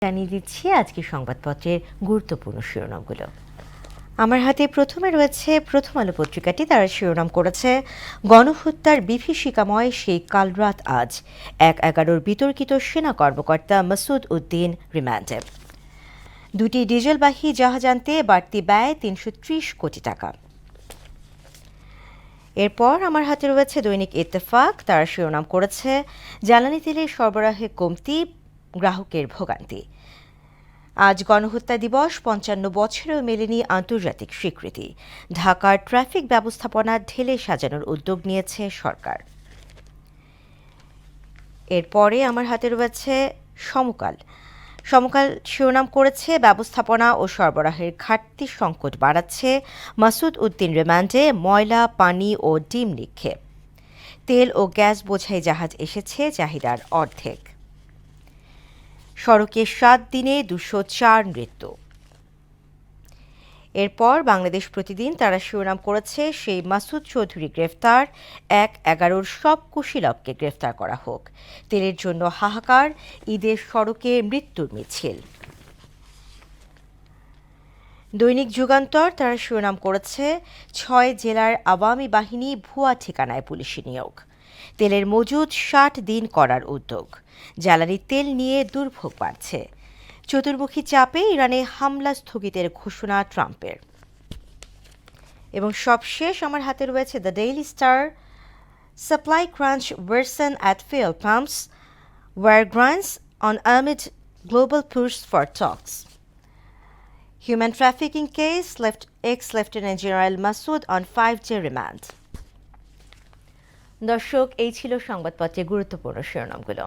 জানিয়ে দিচ্ছি আজকে সংবাদপত্রের গুরুত্বপূর্ণ শিরোনামগুলো। আমার হাতে প্রথমে রয়েছে প্রথম আলো পত্রিকাটি। তারা শিরোনাম করেছে গণহত্যার বিভীষিকাময় সেই কালরাত আজ, ১/১১ বিতর্কিত সেনা কর্মকর্তা মাসুদ উদ্দিন রিমান্ডে। দুটি ডিজেলবাহী জাহাজ আনতে বাড়তি ব্যয় ৩৩০ কোটি টাকা। এরপর আমার হাতে রয়েছে দৈনিক ইত্তেফাক। তারা শিরোনাম করেছে জ্বালানি তেলের সরবরাহে কমতি, গ্রাহকের ভোগান্তি। আজ গণহত্যা দিবস, ৫৫ বছরেও মেলেনি আন্তর্জাতিক স্বীকৃতি। ঢাকার ট্রাফিক ব্যবস্থাপনা ঢেলে সাজানোর উদ্যোগ নিয়েছে সরকার। এরপরে আমার হাতে রয়েছে সমকাল। সমকাল শিরোনাম করেছে ব্যবস্থাপনা ও সরবরাহের ঘাটতি সংকট বাড়াচ্ছে, মাসুদ উদ্দিন রিমান্ডে, ময়লা পানি ও ডিম নিক্ষেপ। তেল ও গ্যাস বোঝাই জাহাজ এসেছে চাহিদার অর্ধেক। সড়কে ৭ দিনে ২০৪ মৃত্যু। এরপর বাংলাদেশ প্রতিদিন তারা শিরোনাম করেছে সেই মাসুদ চৌধুরী গ্রেফতার, ১/১১ সব কুশীলবকে গ্রেফতার করা হোক। তেলের জন্য হাহাকার, ঈদের সড়কে মৃত্যুর মিছিল। দৈনিক যুগান্তর তারা শিরোনাম করেছে ৬ জেলার আওয়ামী বাহিনী ভুয়া ঠিকানায় পুলিশি নিয়োগ। তেলের মজুদ ৬০ দিন করার উদ্যোগ। জ্বালানি তেল নিয়ে দুর্ভোগ বাড়ছে। চতুর্মুখী চাপে ইরানে হামলা স্থগিতের ঘোষণা ট্রাম্পের। এবং সবশেষ আমার হাতে রয়েছে the Daily Star. Supply crunch worsens at fuel pumps, war grinds on amid global push for talks. Human trafficking case left ex-Lieutenant General Masood on 5-day remand. দর্শক, এই ছিল সংবাদপত্রের গুরুত্বপূর্ণ শিরোনামগুলো।